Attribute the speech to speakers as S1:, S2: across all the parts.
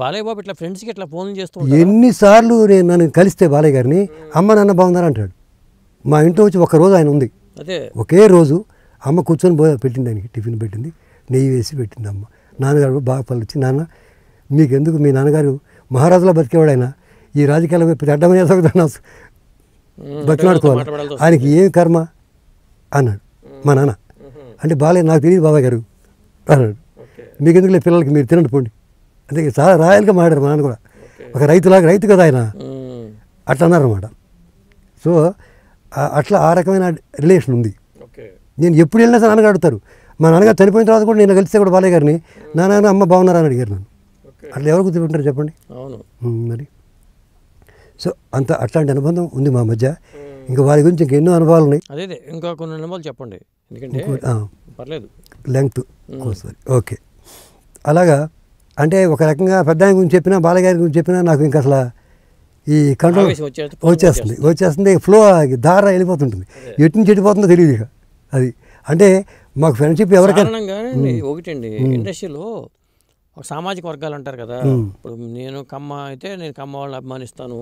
S1: బాలయ్య బాబు ఇట్లా ఫ్రెండ్స్కి ఇట్లా ఫోన్ చేస్తూ
S2: ఎన్నిసార్లు నేను నన్ను కలిస్తే బాలయ్య గారిని అమ్మ నాన్న బాగున్నారా అంటాడు. మా ఇంట్లో వచ్చి ఒకరోజు ఆయన ఉంది, ఒకే రోజు అమ్మ కూర్చొని పెట్టింది, ఆయనకి టిఫిన్ పెట్టింది, నెయ్యి వేసి పెట్టింది అమ్మ. నాన్నగారు బాగా పళ్ళు వచ్చి, నాన్న మీకెందుకు, మీ నాన్నగారు మహారాజులో బతికేవాడు, ఆయన ఈ రాజకీయాల అడ్డమైన బతిమాడుకోవాలి, ఆయనకి ఏం కర్మ అన్నాడు మా నాన్న. అంటే బాలయ్య నాకు తెలియదు బాబాయ్ గారు అన్నాడు, మీకెందుకులే పిల్లలకి మీరు తినండి పోండి. అంటే చాలా రాయల్గా మాట్లాడారు మా నాన్న కూడా, ఒక రైతులాగా, రైతు కదా ఆయన, అట్లా అన్నారన్నమాట. సో అట్లా ఆ రకమైన రిలేషన్ ఉంది. నేను ఎప్పుడు వెళ్ళినా సరే నాన్నగారు అడుగుతారు. మా నాన్నగారు చనిపోయిన తర్వాత కూడా నేను కలిస్తే కూడా బాలయ్య గారిని నాన్న అమ్మ బాగున్నారా అని అడిగారు నన్ను. అట్లా ఎవరు గుర్తుపెట్టారు చెప్పండి మరి. సో అట్లాంటి అనుబంధం ఉంది మా మధ్య. ఇంకా వారి గురించి ఇంకెన్నో అనుభవాలు ఉన్నాయి.
S1: అదే ఇంకా కొన్ని అనుభవాలు చెప్పండి, ఎందుకంటే పర్లేదు
S2: లెంగ్త్ కోసరి. ఓకే, అలాగా అంటే ఒక రకంగా పెద్ద ఆయన గురించి చెప్పినా, బాలయ్య గారి గురించి చెప్పినా నాకు ఇంకా అసలు ఈ కంట్రోల్ వచ్చేస్తుంది, ఫ్లో దార వెళ్ళిపోతుంటుంది, ఎటు నుంచి వెళ్ళిపోతుందో తెలియదు ఇక. అది అంటే మాకు ఫ్రెండ్షిప్ ఎవరికైనా
S1: ఒకటండి. ఇండస్ట్రీలో ఒక సామాజిక వర్గాలు అంటారు కదా, ఇప్పుడు నేను కమ్మ అయితే నేను కమ్మ వాళ్ళని అభిమానిస్తాను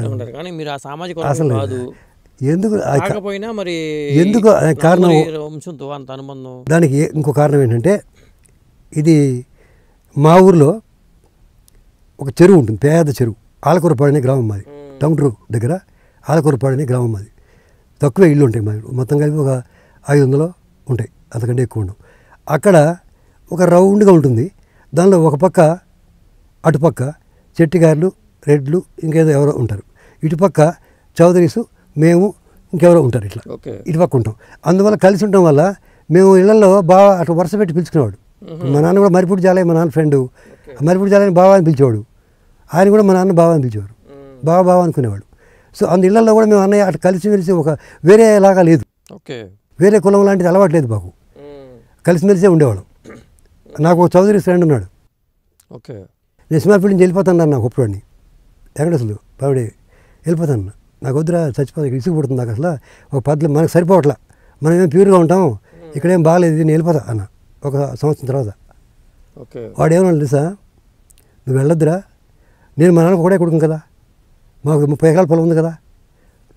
S1: అంటారు, కానీ మీరు ఆ సామాజిక వర్గం కాదు.
S2: ఎందుకు
S1: కాకపోయినా మరి
S2: ఎందుకు కారణం,
S1: వంశంతో అంత అనుబంధం.
S2: దానికి ఇంకో కారణం ఏంటంటే, ఇది మా ఊర్లో ఒక చెరువు ఉంటుంది, పేద చెరువు, ఆలకూరపాడు అనే గ్రామం మాది, టంగుటూరు దగ్గర ఆలకూరపాడు అనే గ్రామం మాది. తక్కువే ఇల్లు ఉంటాయి మా మొత్తం కలిపి ఒక 500 ఉంటాయి, అంతకంటే ఎక్కువ ఉండవు. అక్కడ ఒక రౌండ్గా ఉంటుంది, దానిలో ఒక పక్క అటుపక్క చెట్టిగారులు, రెడ్లు, ఇంకేదో ఎవరో ఉంటారు, ఇటుపక్క చౌదరీసు, మేము ఇంకెవరో ఉంటారు, ఇట్లా ఇటుపక్క ఉంటాం. అందువల్ల కలిసి ఉండటం వల్ల మేము ఇళ్లలో బాగా అటు వరుస పెట్టి పిలుచుకునేవాడు. మా నాన్న కూడా మరిపూడి జాలయ్య, మా నాన్న ఫ్రెండు, మరిపూడి జాలయ్యని బావ అని పిలిచేవాడు, ఆయన కూడా మా నాన్న బావ అని పిలిచేవాడు, బావ అనుకునేవాడు. సో అందు ఇళ్లలో కూడా మేము అన్నయ్య అటు కలిసిమెలిసి, ఒక వేరే లాగా లేదు, వేరే కులం లాంటిది అలవాటు లేదు మాకు, కలిసిమెలిసే ఉండేవాళ్ళం. నాకు ఒక చౌదరి ఫ్రెండ్ ఉన్నాడు, నేను సినిమాఫీల్డ్ నుంచి వెళ్ళిపోతాను నాకు ఒప్పుడిని, ఎక్కడ అసలు బావిడే వెళ్ళిపోతాను, నాకు వద్దురా చచ్చిపోతే ఇసుగు పుడుతుంది నాకు అసలు, ఒక పద్ధతి మనకు సరిపోవట్లా, మనం ఏం ప్యూర్గా ఉంటాం, ఇక్కడేం బాగాలేదు, నేను వెళ్ళిపోతా అన్న ఒక సంవత్సరం తర్వాత. వాడు ఏమన్నా తెలుసా, నువ్వు వెళ్ళొద్దురా, నేను మా నాన్నకు ఒకటే కొడుకు కదా, మాకు 30 ఎకరాల పొలం ఉంది కదా,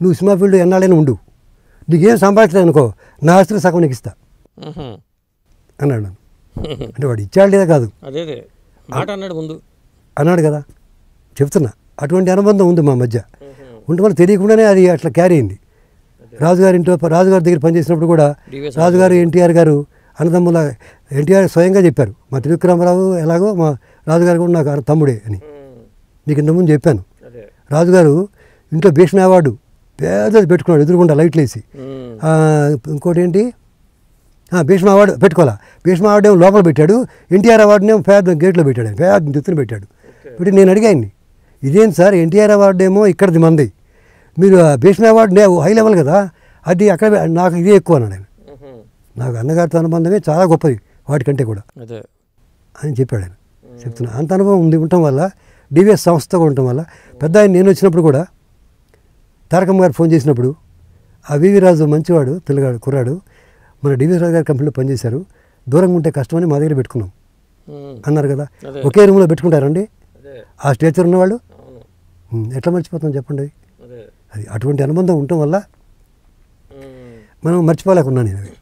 S2: నువ్వు సినిమా ఫీల్డ్ ఎన్నాళ్ళైనా ఉండు, నీకేం సంపాదించలేదు అనుకో, నా ఆస్తులు సగం నీకు ఇస్తా అన్నాడు నన్ను. అంటే వాడు ఇచ్చాడు లేదా కాదు అన్నాడు కదా, చెప్తున్నా. అటువంటి అనుబంధం ఉంది మా మధ్య, ఉంటే మనకు తెలియకుండానే అది అట్లా క్యారీ అయింది. రాజుగారి దగ్గర పనిచేసినప్పుడు కూడా రాజుగారు, ఎన్టీఆర్ గారు అన్నదమ్ముల, ఎన్టీఆర్ స్వయంగా చెప్పారు, మా త్రివిక్రమరావు ఎలాగో మా రాజుగారు కూడా నాకు తమ్ముడే అని మీకు ఇంతకుముందు చెప్పాను. రాజుగారు ఇంట్లో భీష్మ అవార్డు పేదది పెట్టుకున్నాడు, ఎదురుకుండా లైట్లు వేసి. ఇంకోటి ఏంటి, భీష్మ అవార్డు పెట్టుకోవాలా, భీష్మ అవార్డు ఏమో లోపల పెట్టాడు, ఎన్టీఆర్ అవార్డునేమో పేద గేట్లో పెట్టాడు, పేద ఎత్తున పెట్టాడు. పెట్టి నేను అడిగాను, ఇదేం సార్, ఎన్టీఆర్ అవార్డు ఏమో ఇక్కడిది మంది, మీరు భీష్మ అవార్డు హై లెవెల్ కదా, అది అక్కడ నాకు ఇదే ఎక్కువ అన్నాడు ఆయన. నాకు అన్నగారితో అనుబంధమే చాలా గొప్పది వాటికంటే కూడా అని చెప్పాడు ఆయన. చెప్తున్నా, అంత అనుభవం ఉండటం వల్ల, డివిఎస్ సంస్థగా ఉండటం వల్ల, పెద్ద ఆయన నేను వచ్చినప్పుడు కూడా తారకమ్మ గారు ఫోన్ చేసినప్పుడు, ఆ వివి రాజు మంచివాడు, పిల్లగాడు, కుర్రాడు, మన డివిఎస్ రాజు గారి కంపెనీలో పనిచేశారు, దూరంగా ఉంటే కష్టమని మా దగ్గర పెట్టుకున్నాం అన్నారు కదా. ఒకే రూమ్లో పెట్టుకుంటారండి ఆ స్టేచర్ ఉన్నవాళ్ళు, ఎట్లా మర్చిపోతాం చెప్పండి. అది అటువంటి అనుబంధం ఉండటం వల్ల మనం మర్చిపోలేకున్నాను నేను.